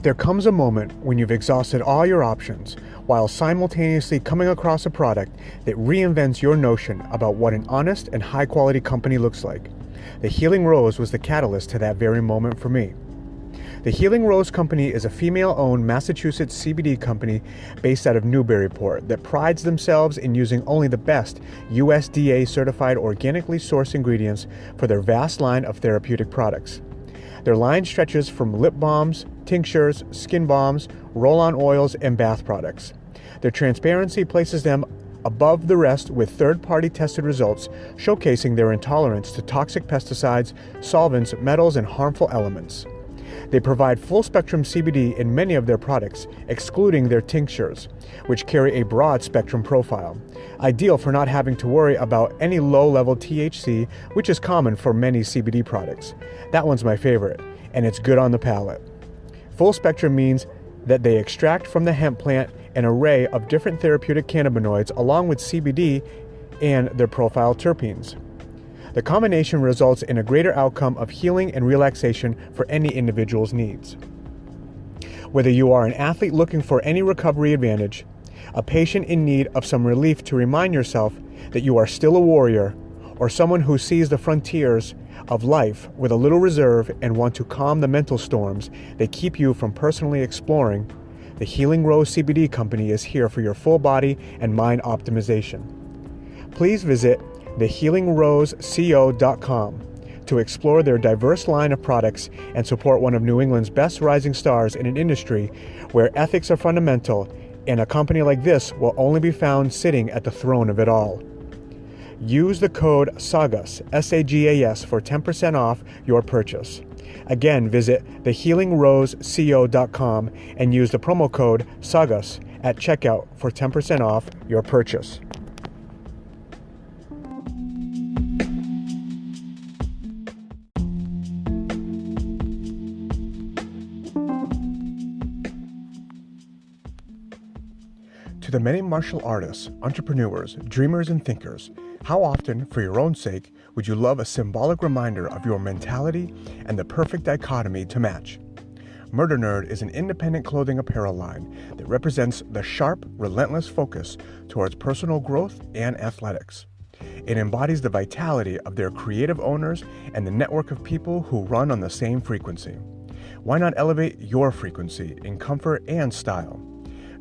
There comes a moment when you've exhausted all your options while simultaneously coming across a product that reinvents your notion about what an honest and high-quality company looks like. The Healing Rose was the catalyst to that very moment for me. The Healing Rose Company is a female-owned Massachusetts CBD company based out of Newburyport that prides themselves in using only the best USDA-certified organically sourced ingredients for their vast line of therapeutic products. Their line stretches from lip balms, tinctures, skin balms, roll-on oils, and bath products. Their transparency places them above the rest with third-party tested results showcasing their intolerance to toxic pesticides, solvents, metals, and harmful elements. They provide full-spectrum CBD in many of their products, excluding their tinctures, which carry a broad spectrum profile, ideal for not having to worry about any low-level THC, which is common for many CBD products. That one's my favorite, and it's good on the palate. Full spectrum means that they extract from the hemp plant an array of different therapeutic cannabinoids along with CBD and their profile terpenes. The combination results in a greater outcome of healing and relaxation for any individual's needs. Whether you are an athlete looking for any recovery advantage, a patient in need of some relief to remind yourself that you are still a warrior, or someone who sees the frontiers of life with a little reserve and want to calm the mental storms that keep you from personally exploring, the Healing Rose CBD Company is here for your full body and mind optimization. Please visit thehealingroseco.com to explore their diverse line of products and support one of New England's best rising stars in an industry where ethics are fundamental, and a company like this will only be found sitting at the throne of it all. Use the code SAGAS, S-A-G-A-S, for 10% off your purchase. Again, visit thehealingroseco.com and use the promo code SAGAS at checkout for 10% off your purchase. To the many martial artists, entrepreneurs, dreamers, and thinkers, how often, for your own sake, would you love a symbolic reminder of your mentality and the perfect dichotomy to match? Murder Nerd is an independent clothing apparel line that represents the sharp, relentless focus towards personal growth and athletics. It embodies the vitality of their creative owners and the network of people who run on the same frequency. Why not elevate your frequency in comfort and style?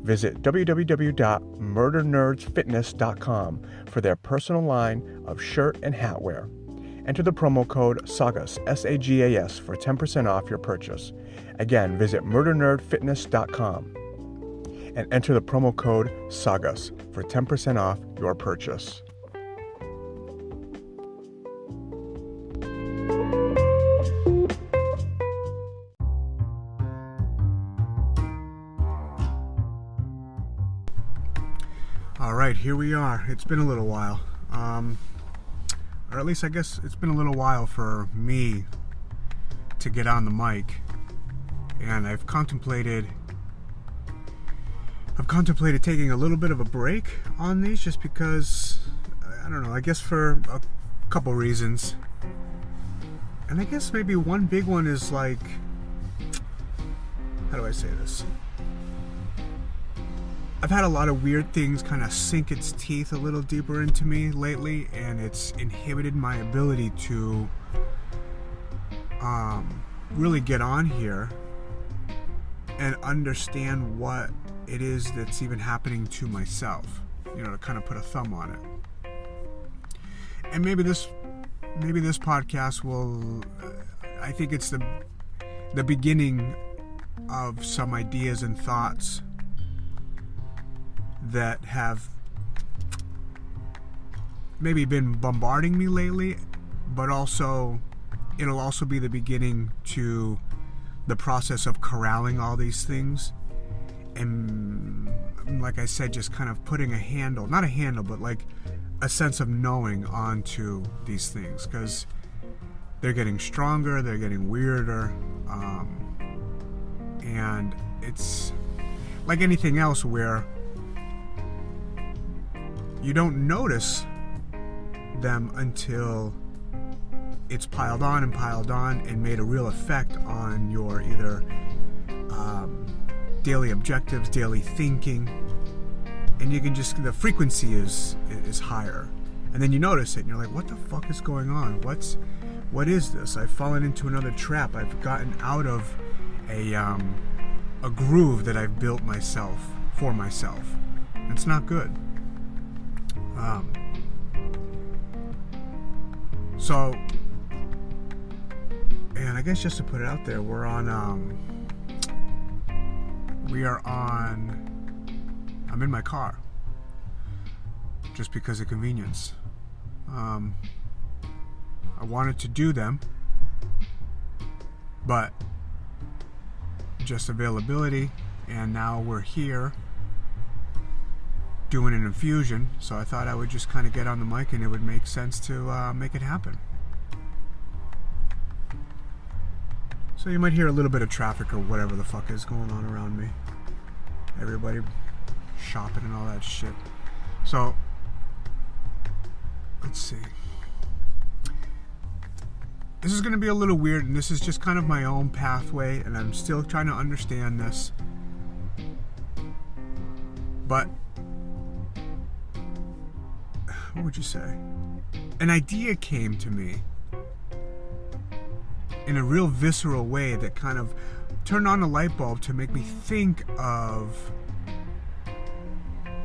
Visit www.murdernerdsfitness.com for their personal line of shirt and hat wear. Enter the promo code SAGAS, S-A-G-A-S, for 10% off your purchase. Again, visit murdernerdfitness.com and enter the promo code SAGAS for 10% off your purchase. All right, here we are. It's been a little while. Or at least I guess it's been a little while for me to get on the mic. And I've contemplated taking a little bit of a break on these just because, I don't know, I guess for a couple reasons. And I guess maybe one big one is like, how do I say this? I've had a lot of weird things kind of sink its teeth a little deeper into me lately, and it's inhibited my ability to really get on here and understand what it is that's even happening to myself, you know, to kind of put a thumb on it. And maybe this podcast will, I think it's the beginning of some ideas and thoughts that have maybe been bombarding me lately, but also it'll also be the beginning to the process of corralling all these things and, like I said, just kind of putting not a handle, but like a sense of knowing onto these things, because they're getting stronger, they're getting weirder, and it's like anything else where you don't notice them until it's piled on and made a real effect on your either daily objectives, daily thinking, and you can just, the frequency is higher. And then you notice it and you're like, what the fuck is going on? What is this? I've fallen into another trap. I've gotten out of a groove that I've built for myself. It's not good. So, and I guess just to put it out there, we are on, I'm in my car, just because of convenience. I wanted to do them, but just availability, and now we're here doing an infusion, so I thought I would just kind of get on the mic and it would make sense to make it happen. So you might hear a little bit of traffic or whatever the fuck is going on around me. Everybody shopping and all that shit. So, let's see. This is going to be a little weird, and this is just kind of my own pathway, and I'm still trying to understand this. But what would you say? An idea came to me in a real visceral way that kind of turned on a light bulb to make me think of,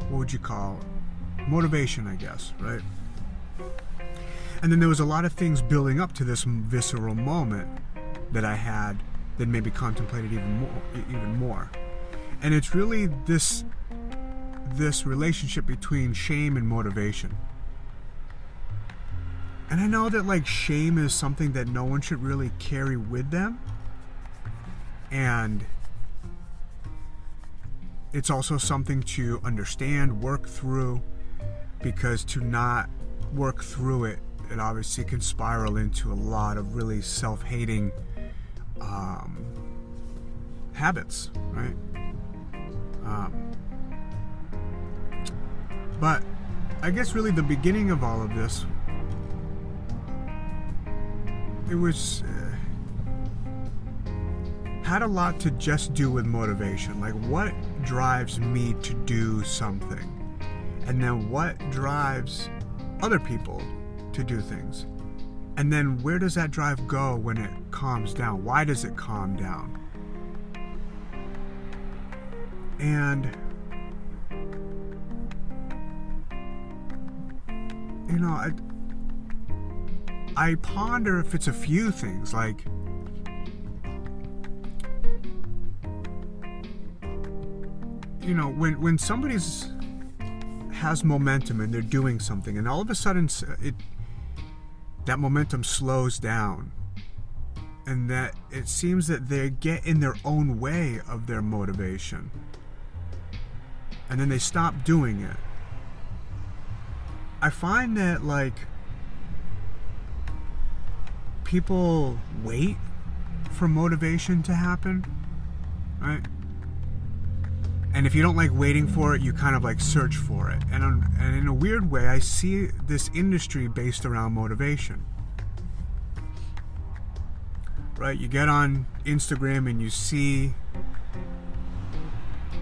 what would you call it? Motivation, I guess, right? And then there was a lot of things building up to this visceral moment that I had that maybe contemplated even more. And it's really this relationship between shame and motivation. And I know that like shame is something that no one should really carry with them. And it's also something to understand, work through, because to not work through it, it obviously can spiral into a lot of really self-hating habits, right? But I guess really the beginning of all of this, it was had a lot to just do with motivation. Like, what drives me to do something? And then what drives other people to do things? And then where does that drive go when it calms down? Why does it calm down? And you know, I ponder if it's a few things, like you know, when somebody's has momentum and they're doing something, and all of a sudden that momentum slows down, and that it seems that they get in their own way of their motivation, and then they stop doing it. I find that like people wait for motivation to happen, right? And if you don't like waiting for it, you kind of like search for it. And in a weird way, I see this industry based around motivation. Right? You get on Instagram and you see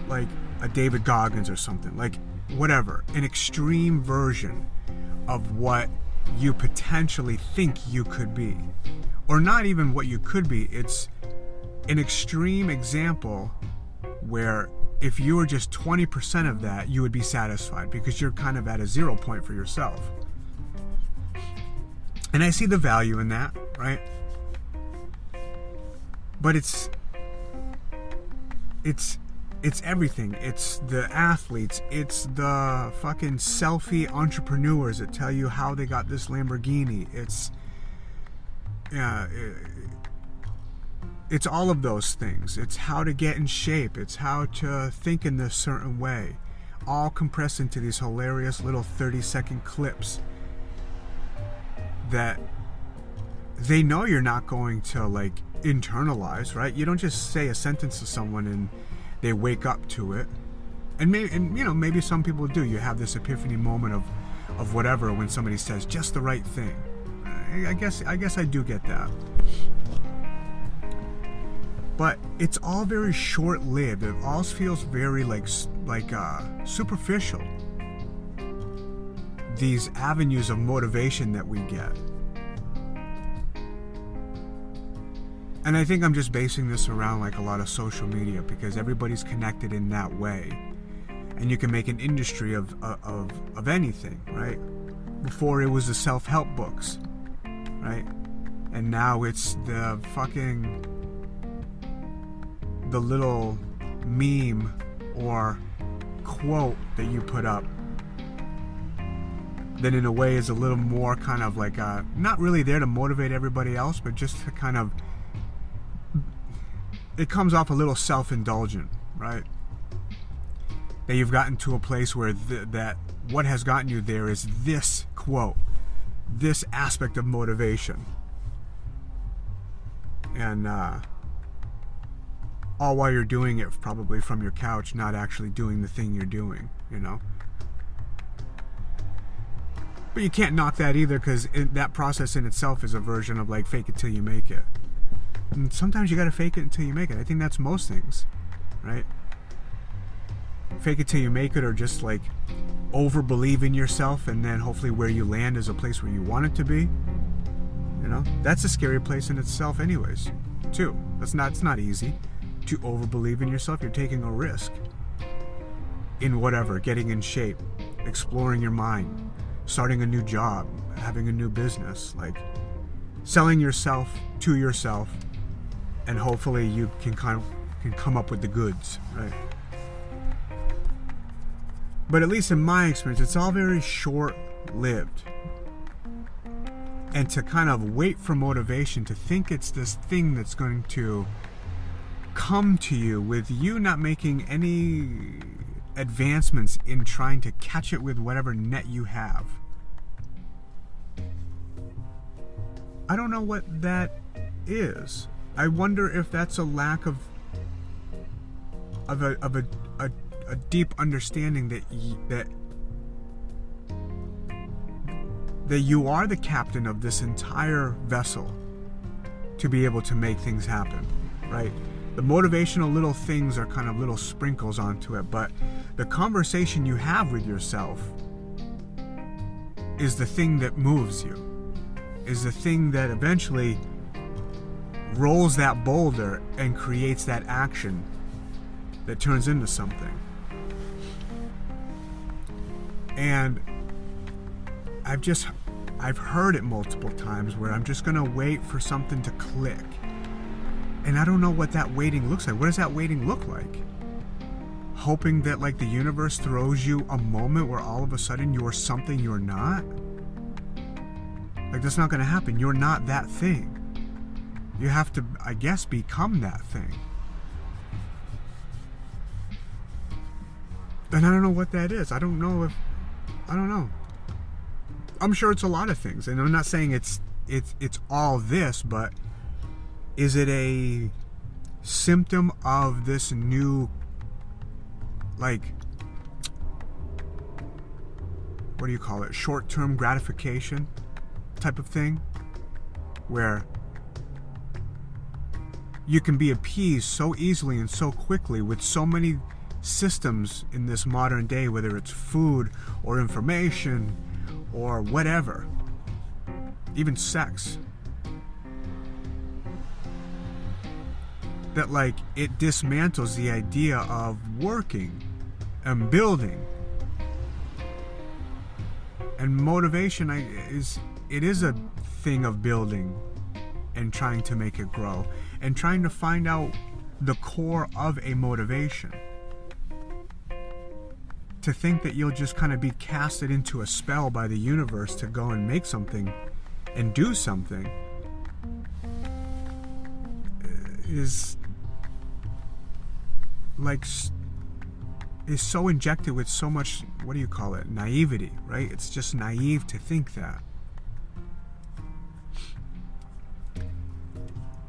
like a David Goggins or something. Like whatever. An extreme version of what you potentially think you could be. Or not even what you could be. It's an extreme example where if you were just 20% of that, you would be satisfied because you're kind of at a 0 point for yourself. And I see the value in that, right? But it's everything. It's the athletes. It's the fucking selfie entrepreneurs that tell you how they got this Lamborghini. It's all of those things. It's how to get in shape. It's how to think in this certain way. All compressed into these hilarious little 30-second clips that they know you're not going to like internalize, right? You don't just say a sentence to someone and they wake up to it. And maybe some people do. You have this epiphany moment of whatever when somebody says just the right thing. I guess I do get that. But it's all very short-lived. It all feels very superficial. These avenues of motivation that we get. And I think I'm just basing this around like a lot of social media, because everybody's connected in that way. And you can make an industry of anything, right? Before it was the self-help books, right? And now it's the little meme or quote that you put up that in a way is a little more kind of like not really there to motivate everybody else, but just to kind of, it comes off a little self-indulgent, right? That you've gotten to a place where that what has gotten you there is this quote, this aspect of motivation. And all while you're doing it probably from your couch, not actually doing the thing you're doing, you know? But you can't knock that either, because that process in itself is a version of like fake it till you make it. And sometimes you gotta fake it until you make it. I think that's most things, right? Fake it till you make it, or just like over believe in yourself, and then hopefully where you land is a place where you want it to be. You know, that's a scary place in itself anyways, too. It's not easy to over believe in yourself. You're taking a risk in whatever, getting in shape, exploring your mind, starting a new job, having a new business, like selling yourself to yourself, and hopefully you can come up with the goods, right? But at least in my experience, it's all very short-lived. And to kind of wait for motivation, to think it's this thing that's going to come to you with you not making any advancements in trying to catch it with whatever net you have. I don't know what that is. I wonder if that's a lack of a deep understanding that you are the captain of this entire vessel to be able to make things happen, right? The motivational little things are kind of little sprinkles onto it, but the conversation you have with yourself is the thing that moves you, is the thing that eventually rolls that boulder and creates that action that turns into something. And I've heard it multiple times where I'm just gonna wait for something to click. And I don't know what that waiting looks like. What does that waiting look like? Hoping that like the universe throws you a moment where all of a sudden you're something you're not? Like, that's not gonna happen. You're not that thing. You have to, I guess, become that thing. And I don't know what that is. I don't know. I'm sure it's a lot of things, and I'm not saying it's all this, but is it a symptom of this new, like, what do you call it, short-term gratification type of thing, where you can be appeased so easily and so quickly with so many systems in this modern day, whether it's food or information or whatever, even sex, that like it dismantles the idea of working and building. And motivation is a thing of building and trying to make it grow and trying to find out the core of a motivation. To think that you'll just kind of be casted into a spell by the universe to go and make something and do something is so injected with so much, what do you call it, naivety, right? It's just naive to think that.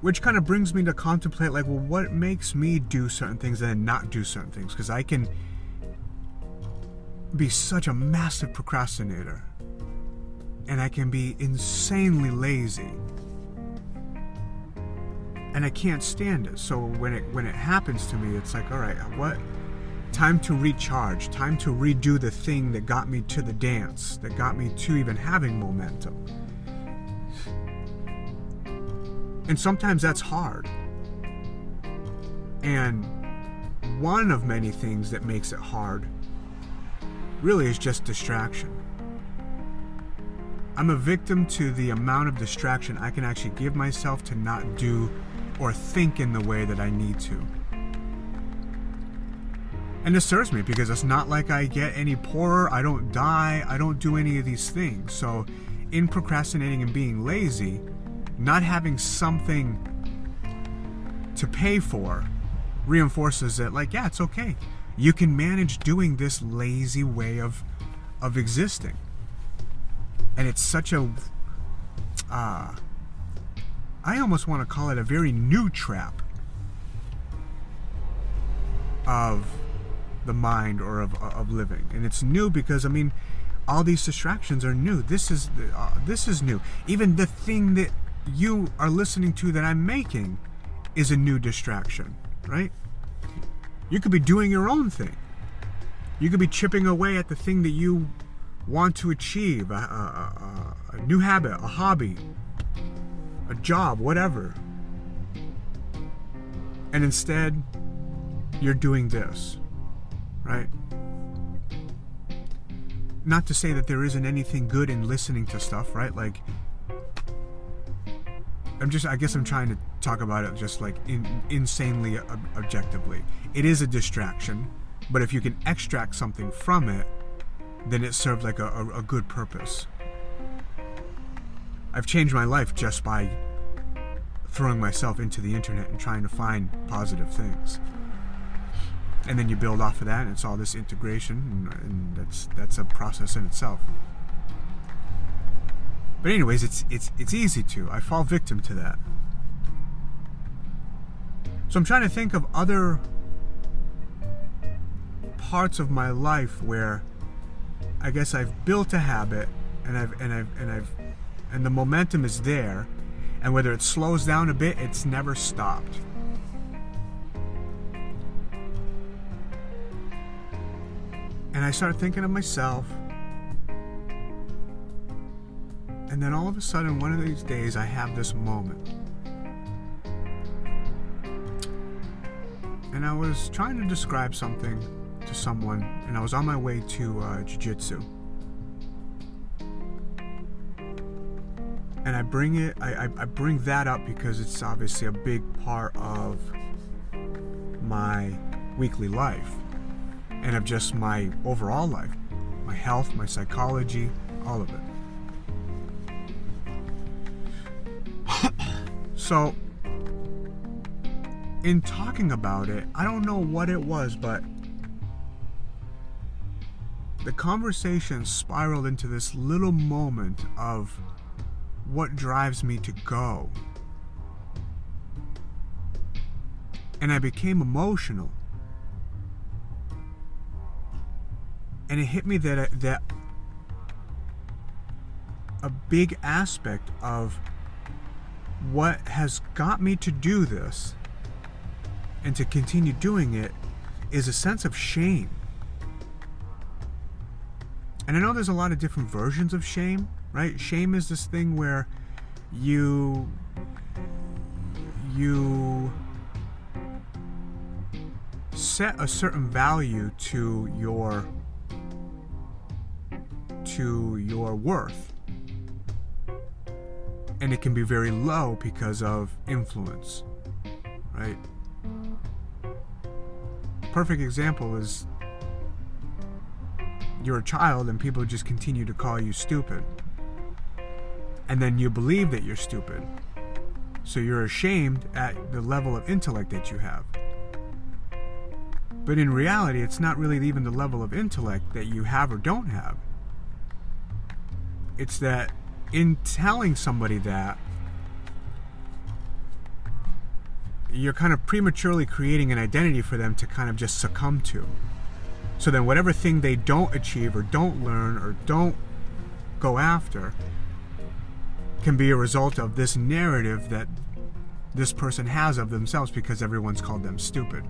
Which kind of brings me to contemplate, like, well, what makes me do certain things and not do certain things? Because I can be such a massive procrastinator, and I can be insanely lazy, And I can't stand it. So when it happens to me, it's like, all right, what? Time to recharge. Time to redo the thing that got me to the dance, that got me to even having momentum. And sometimes that's hard. And one of many things that makes it hard really is just distraction. I'm a victim to the amount of distraction I can actually give myself to not do or think in the way that I need to. And this serves me because it's not like I get any poorer, I don't die, I don't do any of these things. So in procrastinating and being lazy, not having something to pay for reinforces that, like, yeah, it's okay. You can manage doing this lazy way of existing. And it's such a, I almost want to call it a very new trap of the mind or of living. And it's new because, I mean, all these distractions are new. This is new. Even the thing that you are listening to that I'm making is a new distraction, right? You could be doing your own thing. You could be chipping away at the thing that you want to achieve, a new habit, a hobby, a job, whatever. And instead, you're doing this, right? Not to say that there isn't anything good in listening to stuff, right? Like, I guess I'm trying to talk about it just like insanely objectively. It is a distraction, but if you can extract something from it, then it served like a good purpose. I've changed my life just by throwing myself into the internet and trying to find positive things. And then you build off of that, and it's all this integration, and that's a process in itself. But anyways, it's easy to. I fall victim to that. So I'm trying to think of other parts of my life where I guess I've built a habit, and the momentum is there, and whether it slows down a bit, it's never stopped. And I started thinking of myself, and then all of a sudden, one of these days, I have this moment. And I was trying to describe something to someone, and I was on my way to jiu-jitsu. And I bring that up because it's obviously a big part of my weekly life and of just my overall life, my health, my psychology, all of it. So, in talking about it, I don't know what it was, but the conversation spiraled into this little moment of what drives me to go. And I became emotional. And it hit me that a big aspect of what has got me to do this and to continue doing it is a sense of shame. And I know there's a lot of different versions of shame, right? Shame is this thing where you set a certain value to your worth. And it can be very low because of influence, right? Perfect example is you're a child and people just continue to call you stupid. And then you believe that you're stupid. So you're ashamed at the level of intellect that you have. But in reality, it's not really even the level of intellect that you have or don't have. It's that in telling somebody that, you're kind of prematurely creating an identity for them to kind of just succumb to. So then whatever thing they don't achieve or don't learn or don't go after can be a result of this narrative that this person has of themselves because everyone's called them stupid.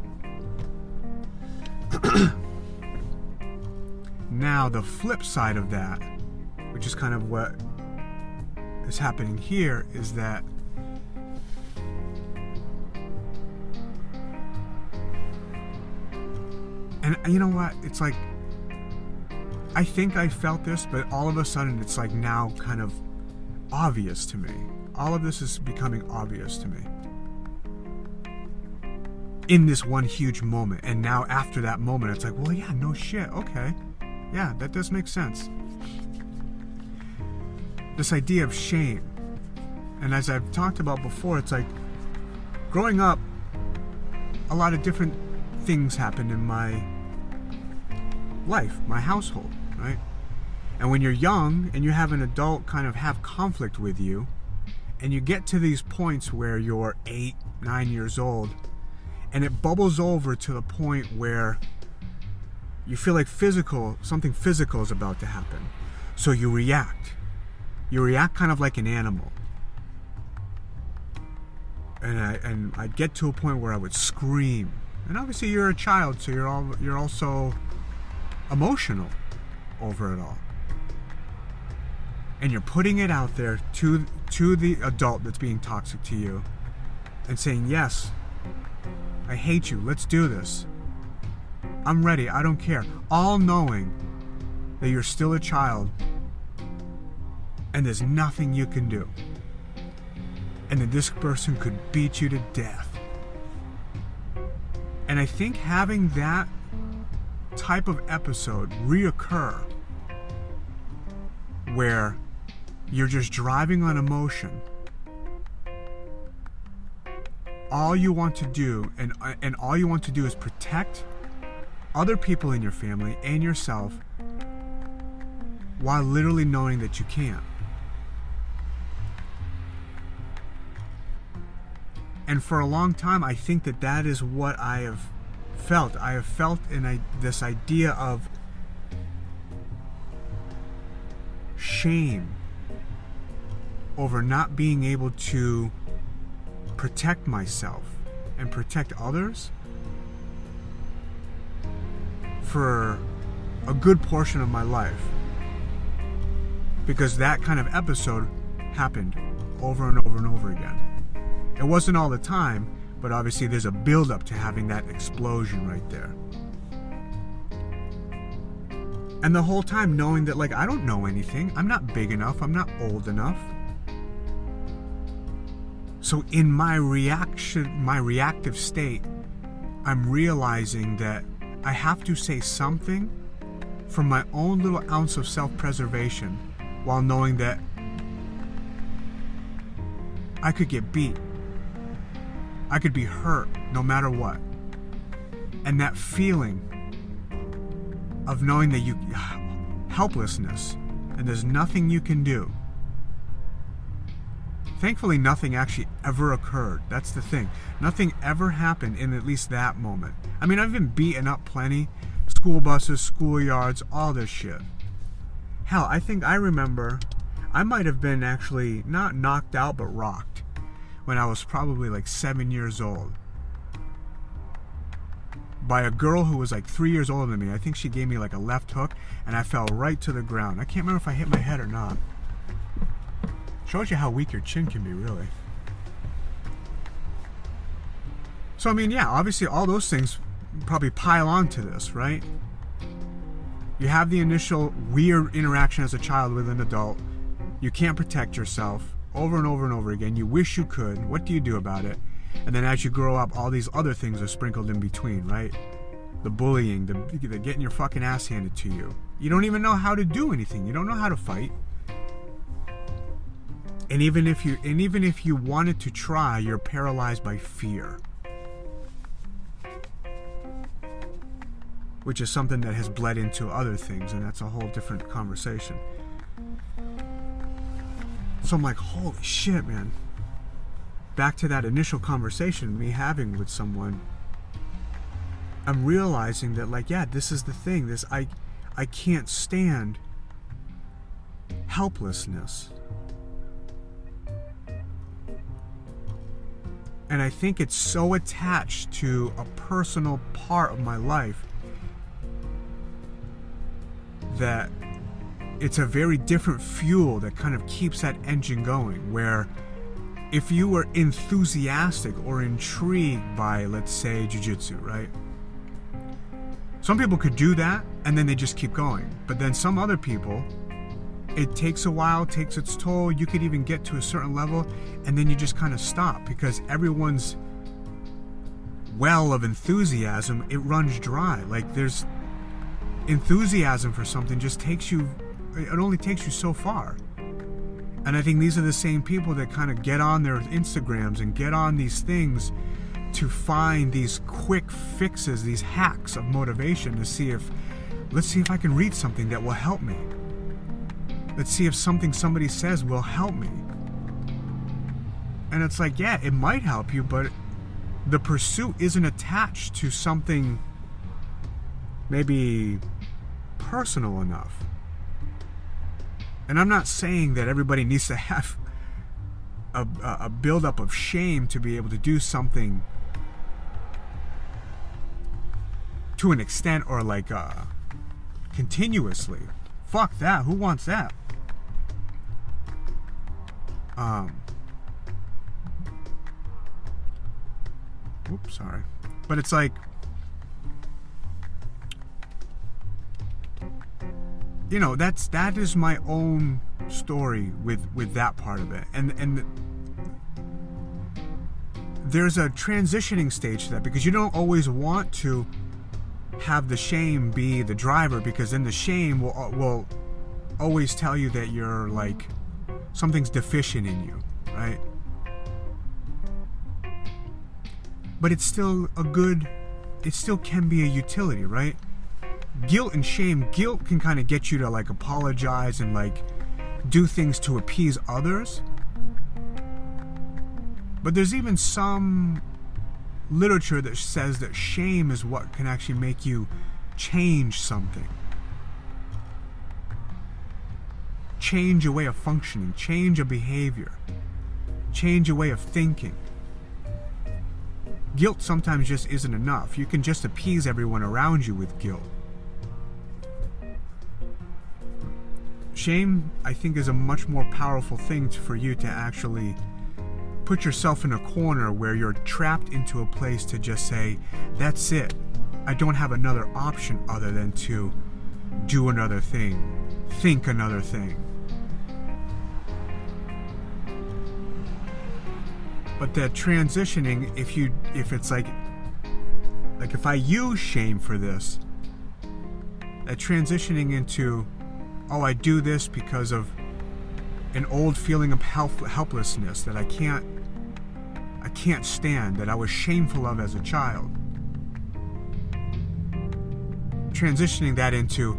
Now, the flip side of that, which is kind of what is happening here, is that and you know what? It's like, I think I felt this, but all of a sudden it's like now kind of obvious to me. All of this is becoming obvious to me in this one huge moment. And now after that moment, it's like, well, yeah, no shit. Okay. Yeah, that does make sense. This idea of shame. And as I've talked about before, it's like growing up, a lot of different things happened in my life, my household, right? And when you're young and you have an adult kind of have conflict with you, and you get to these points where you're 8, 9 years old, and it bubbles over to the point where you feel like something physical is about to happen. So you react. You react kind of like an animal. And I'd get to a point where I would scream. And obviously you're a child, so you're also emotional over it all. And you're putting it out there to the adult that's being toxic to you and saying, yes, I hate you, let's do this. I'm ready, I don't care. All knowing that you're still a child and there's nothing you can do. And that this person could beat you to death. And I think having that type of episode reoccur where you're just driving on emotion, all you want to do and all you want to do is protect other people in your family and yourself while literally knowing that you can't. And for a long time, I think that is what I have felt. I have felt this idea of shame over not being able to protect myself and protect others for a good portion of my life. Because that kind of episode happened over and over and over again. It wasn't all the time, but obviously there's a build-up to having that explosion right there. And the whole time knowing that, like, I don't know anything. I'm not big enough. I'm not old enough. So in my reactive state, I'm realizing that I have to say something from my own little ounce of self-preservation while knowing that I could get beat. I could be hurt no matter what. And that feeling of knowing that helplessness and there's nothing you can do. Thankfully, nothing actually ever occurred. That's the thing. Nothing ever happened in at least that moment. I mean, I've been beaten up plenty. School buses, schoolyards, all this shit. Hell, I remember I might have been actually not knocked out, but rocked when I was probably like 7 years old by a girl who was like 3 years older than me. I think she gave me like a left hook and I fell right to the ground. I can't remember if I hit my head or not. Shows you how weak your chin can be, really. So, I mean, yeah, obviously all those things probably pile on to this, right? You have the initial weird interaction as a child with an adult. You can't protect yourself over and over and over again. You wish you could. What do you do about it? And then as you grow up, all these other things are sprinkled in between, right? The bullying, the getting your fucking ass handed to you. You don't even know how to do anything. You don't know how to fight. And even if you wanted to try, you're paralyzed by fear. Which is something that has bled into other things, and that's a whole different conversation. So I'm like, holy shit, man. Back to that initial conversation me having with someone, I'm realizing that, like, yeah, this is the thing. I can't stand helplessness. And I think it's so attached to a personal part of my life that it's a very different fuel that kind of keeps that engine going. Where if you were enthusiastic or intrigued by, let's say, jiu-jitsu, right? Some people could do that and then they just keep going. But then some other people, it takes a while, takes its toll. You could even get to a certain level and then you just kind of stop because everyone's well of enthusiasm, it runs dry. Like there's enthusiasm for something just takes you, it only takes you so far. And I think these are the same people that kind of get on their Instagrams and get on these things to find these quick fixes, these hacks of motivation to see if, let's see if I can read something that will help me. Let's see if something somebody says will help me. And it's like, yeah, it might help you, but the pursuit isn't attached to something maybe personal enough. And I'm not saying that everybody needs to have a buildup of shame to be able to do something to an extent or like continuously. Fuck that. Who wants that? Oops, sorry. But it's like, you know, that is my own story with that part of it. And there's a transitioning stage to that because you don't always want to have the shame be the driver, because then the shame will always tell you that you're like something's deficient in you, right? But it's still it still can be a utility, right? Guilt and shame, guilt can kind of get you to like apologize and like do things to appease others. But there's even some literature that says that shame is what can actually make you change something. Change a way of functioning, change a behavior, change a way of thinking. Guilt sometimes just isn't enough. You can just appease everyone around you with guilt. Shame, I think, is a much more powerful thing for you to actually put yourself in a corner where you're trapped into a place to just say, that's it. I don't have another option other than to do another thing, think another thing. But that transitioning, if it's like if I use shame for this, that transitioning into, oh, I do this because of an old feeling of helplessness that I can't stand, that I was shameful of as a child. Transitioning that into,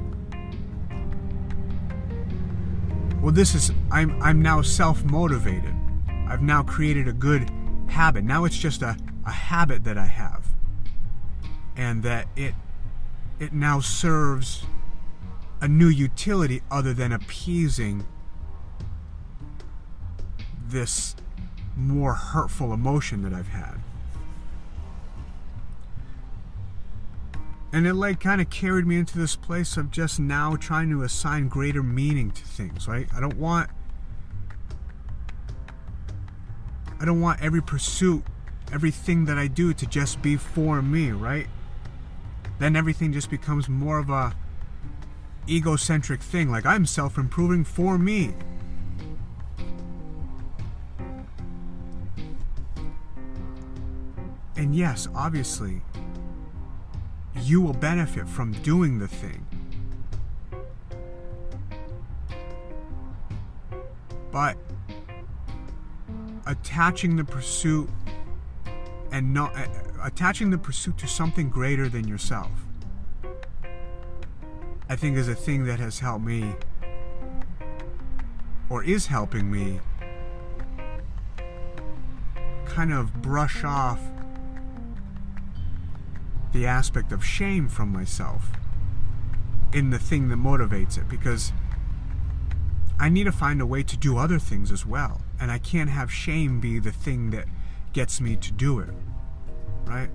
well, I'm now self-motivated. I've now created a good habit. Now it's just a habit that I have. And that it now serves a new utility other than appeasing this more hurtful emotion that I've had. And it like kind of carried me into this place of just now trying to assign greater meaning to things, right? I don't want every pursuit, everything that I do to just be for me, right? Then everything just becomes more of a egocentric thing, like I'm self-improving for me. And yes, obviously, you will benefit from doing the thing. But attaching the pursuit and not attaching the pursuit to something greater than yourself, I think, is a thing that has helped me, or is helping me, kind of brush off the aspect of shame from myself in the thing that motivates it, because I need to find a way to do other things as well, and I can't have shame be the thing that gets me to do it, right?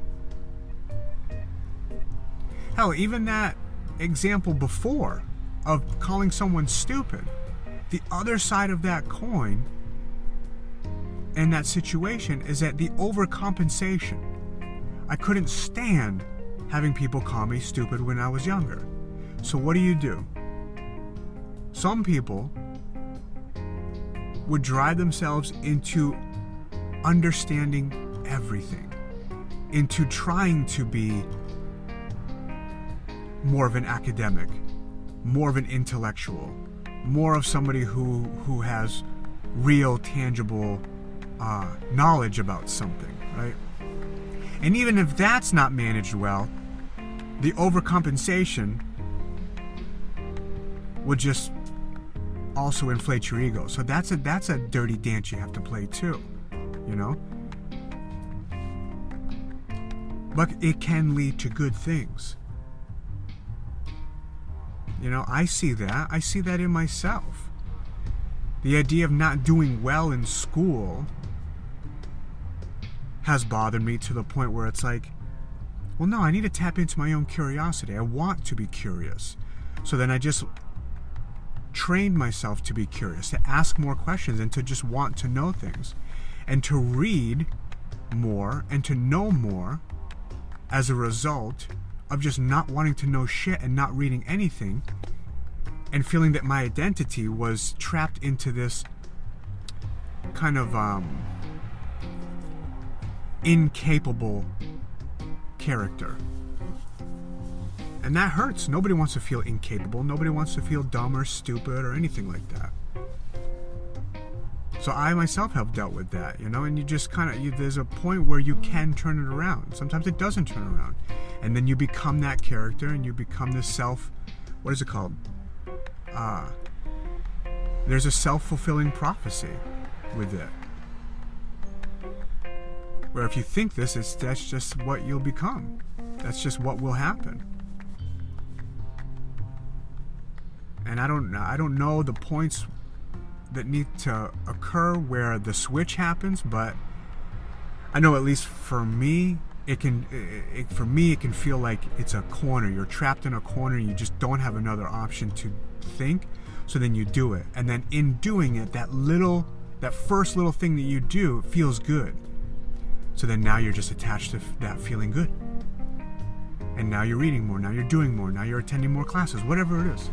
Hell, even that example before of calling someone stupid, the other side of that coin in that situation is that the overcompensation. I couldn't stand having people call me stupid when I was younger. So what do? Some people would drive themselves into understanding everything, into trying to be more of an academic, more of an intellectual, more of somebody who has real, tangible knowledge about something, right? And even if that's not managed well, the overcompensation would just also inflate your ego. So that's a dirty dance you have to play too, you know? But it can lead to good things. You know, I see that in myself. The idea of not doing well in school has bothered me to the point where it's like, well, no, I need to tap into my own curiosity. I want to be curious. So then I just trained myself to be curious, to ask more questions, and to just want to know things, and to read more and to know more as a result of just not wanting to know shit and not reading anything, and feeling that my identity was trapped into this kind of incapable character. And that hurts. Nobody wants to feel incapable. Nobody wants to feel dumb or stupid or anything like that. So I myself have dealt with that, you know, and you just kind of, there's a point where you can turn it around. Sometimes it doesn't turn around. And then you become that character and you become this what is it called? There's a self-fulfilling prophecy with it. Where if you think that's just what you'll become. That's just what will happen. And I don't know the points that need to occur where the switch happens, but I know at least for me, it can feel like it's a corner. You're trapped in a corner. You just don't have another option to think. So then you do it, and then in doing it, that first little thing that you do feels good. So then now you're just attached to that feeling good. And now you're reading more. Now you're doing more. Now you're attending more classes. Whatever it is.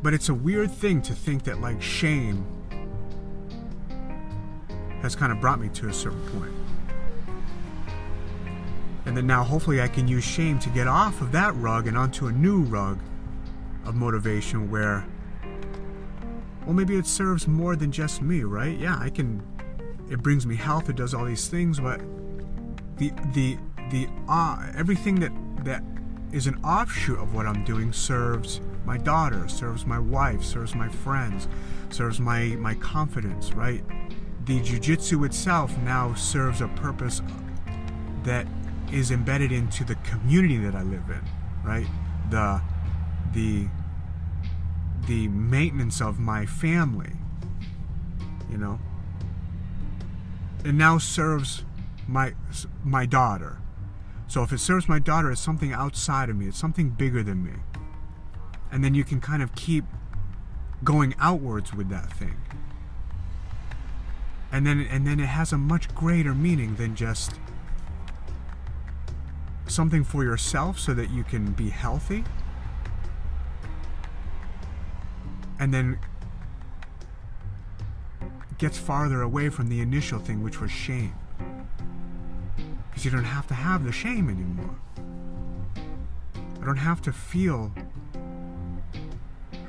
But it's a weird thing to think that, like, shame has kind of brought me to a certain point. And then now hopefully I can use shame to get off of that rug and onto a new rug of motivation where, well, maybe it serves more than just me, right? Yeah, it brings me health, it does all these things, but everything that is an offshoot of what I'm doing serves my daughter, serves my wife, serves my friends, serves my confidence, right? The jiu-jitsu itself now serves a purpose that is embedded into the community that I live in, right? The maintenance of my family, you know? It now serves my daughter. So if it serves my daughter, it's something outside of me. It's something bigger than me. And then you can kind of keep going outwards with that thing. And then it has a much greater meaning than just something for yourself so that you can be healthy. And then gets farther away from the initial thing, which was shame. Because you don't have to have the shame anymore. I don't have to feel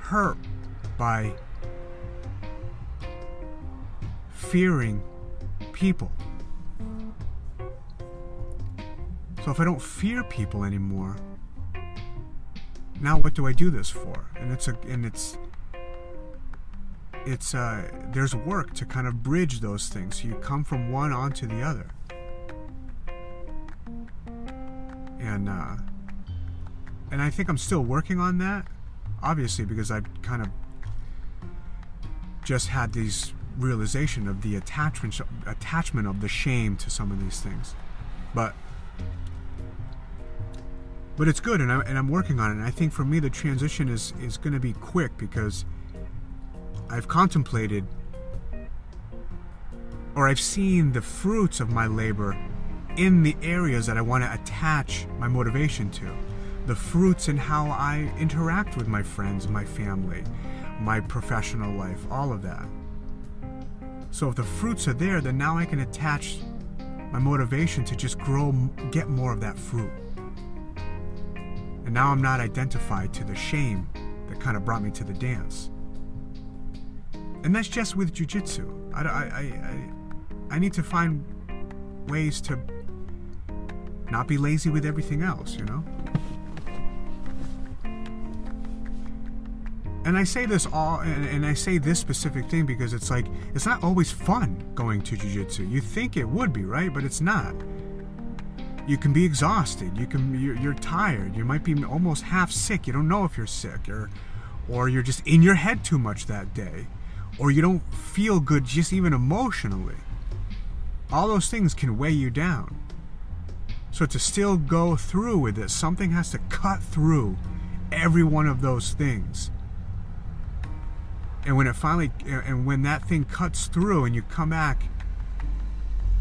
hurt by fearing people. So if I don't fear people anymore, now what do I do this for? And there's work to kind of bridge those things. So you come from one onto the other. And I think I'm still working on that, obviously, because I've kind of just had these realization of the attachment of the shame to some of these things. But it's good, and I'm working on it. And I think for me the transition is going to be quick, because I've contemplated, or I've seen the fruits of my labor in the areas that I want to attach my motivation to. The fruits in how I interact with my friends, my family, my professional life, all of that. So if the fruits are there, then now I can attach my motivation to just grow, get more of that fruit. And now I'm not identified to the shame that kind of brought me to the dance. And that's just with jiu-jitsu. I need to find ways to not be lazy with everything else, you know? And I say this and I say this specific thing because it's like, it's not always fun going to jiu-jitsu. You think it would be, right? But it's not. You can be exhausted. You're tired. You might be almost half sick. You don't know if you're sick, or you're just in your head too much that day, or you don't feel good just even emotionally. All those things can weigh you down. So to still go through with this, something has to cut through every one of those things. And when that thing cuts through and you come back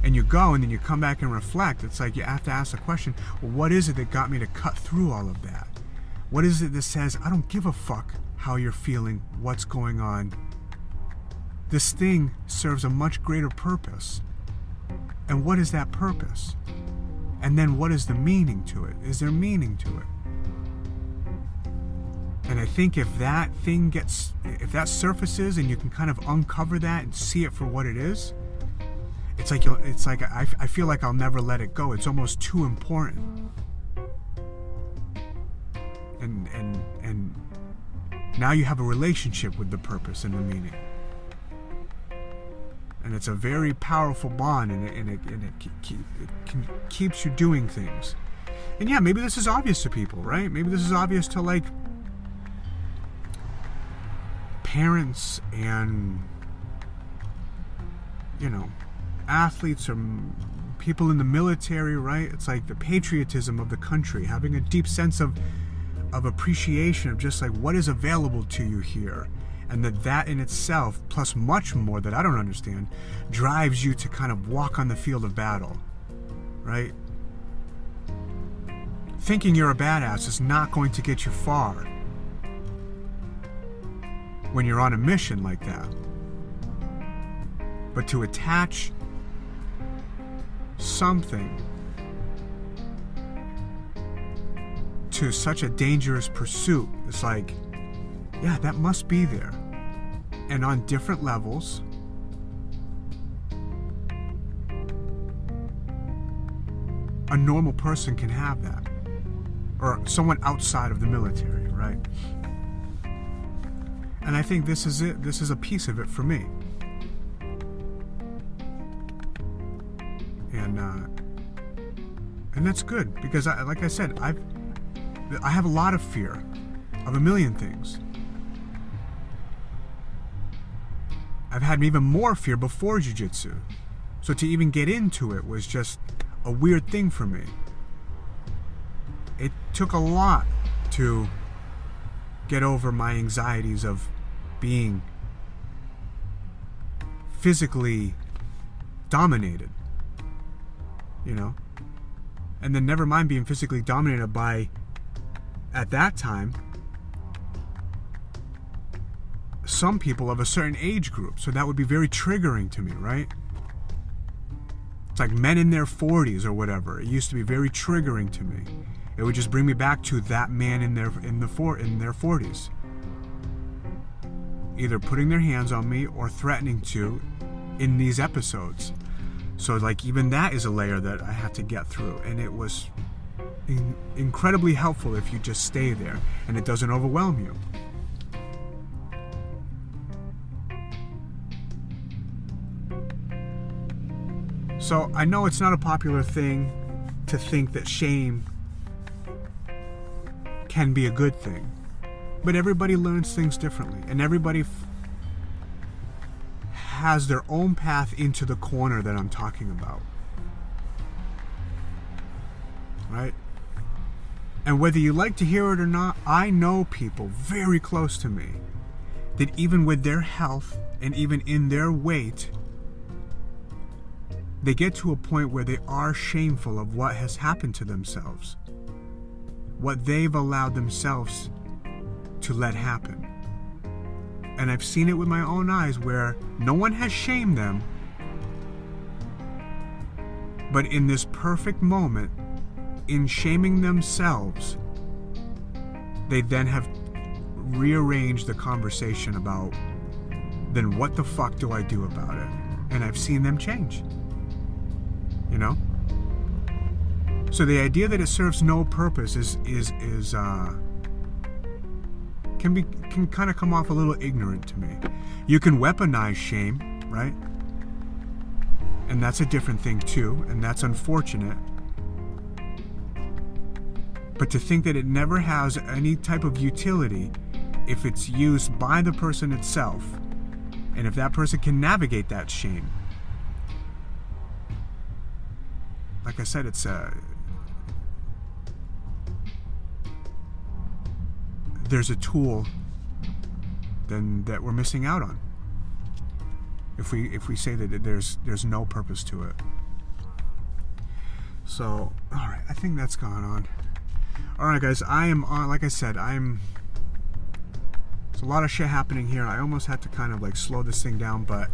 and you go, and then you come back and reflect, it's like you have to ask the question, well, what is it that got me to cut through all of that? What is it that says, I don't give a fuck how you're feeling, what's going on? This thing serves a much greater purpose. And what is that purpose? And then what is the meaning to it? Is there meaning to it? And I think if that surfaces and you can kind of uncover that and see it for what it is, it's like I feel like I'll never let it go. It's almost too important. And now you have a relationship with the purpose and the meaning. And it's a very powerful bond, and it keeps you doing things. And yeah, maybe this is obvious to people, right? Maybe this is obvious to like parents and, you know, athletes or people in the military, right? It's like the patriotism of the country, having a deep sense of appreciation of just like what is available to you here. And that in itself, plus much more that I don't understand, drives you to kind of walk on the field of battle, right? Thinking you're a badass is not going to get you far when you're on a mission like that. But to attach something to such a dangerous pursuit, it's like, yeah, that must be there. And on different levels. A normal person can have that. Or someone outside of the military, right? And I think this is it. This is a piece of it for me. And that's good, because like I said, I have a lot of fear of a million things. I've had even more fear before jiu-jitsu. So to even get into it was just a weird thing for me. It took a lot to get over my anxieties of being physically dominated, you know? And then never mind being physically dominated by, at that time, some people of a certain age group. So that would be very triggering to me, right? It's like men in their 40s or whatever. It used to be very triggering to me. It would just bring me back to that man in their 40s. Either putting their hands on me or threatening to in these episodes. So like even that is a layer that I had to get through, and it was incredibly helpful if you just stay there and it doesn't overwhelm you. So I know it's not a popular thing to think that shame can be a good thing, but everybody learns things differently, and everybody has their own path into the corner that I'm talking about. Right? And whether you like to hear it or not, I know people very close to me that even with their health and even in their weight, they get to a point where they are shameful of what has happened to themselves, what they've allowed themselves to let happen. And I've seen it with my own eyes where no one has shamed them, but in this perfect moment, in shaming themselves, they then have rearranged the conversation about, then what the fuck do I do about it? And I've seen them change. You know? So the idea that it serves no purpose can kind of come off a little ignorant to me. You can weaponize shame, right? And that's a different thing too, and that's unfortunate. But to think that it never has any type of utility if it's used by the person itself, and if that person can navigate that shame. Like I said, it's there's a tool then that we're missing out on if we say that there's no purpose to it. So, all right, I think that's gone on. All right, guys, I am on. Like I said, there's a lot of shit happening here. I almost had to kind of like slow this thing down, but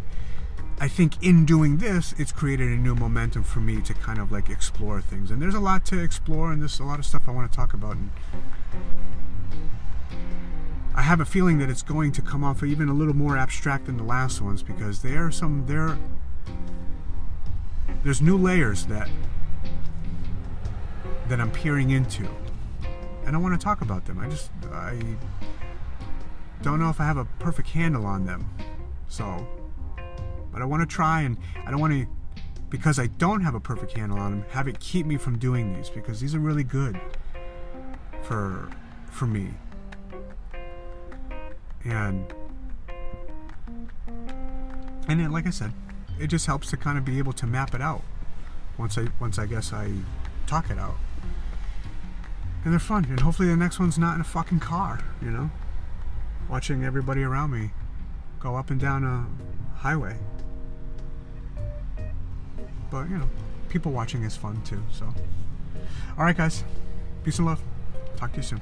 I think in doing this, it's created a new momentum for me to kind of like explore things. And there's a lot to explore, and there's a lot of stuff I want to talk about. And I have a feeling that it's going to come off even a little more abstract than the last ones, because there's new layers that I'm peering into, and I want to talk about them. I don't know if I have a perfect handle on them, but I want to try, and I don't want to, because I don't have a perfect handle on them, have it keep me from doing these, because these are really good for me. And it, like I said, it just helps to kind of be able to map it out once I guess I talk it out. And they're fun, and hopefully the next one's not in a fucking car, you know, watching everybody around me go up and down a highway. But, you know, people watching is fun too. So, all right, guys, peace and love. Talk to you soon.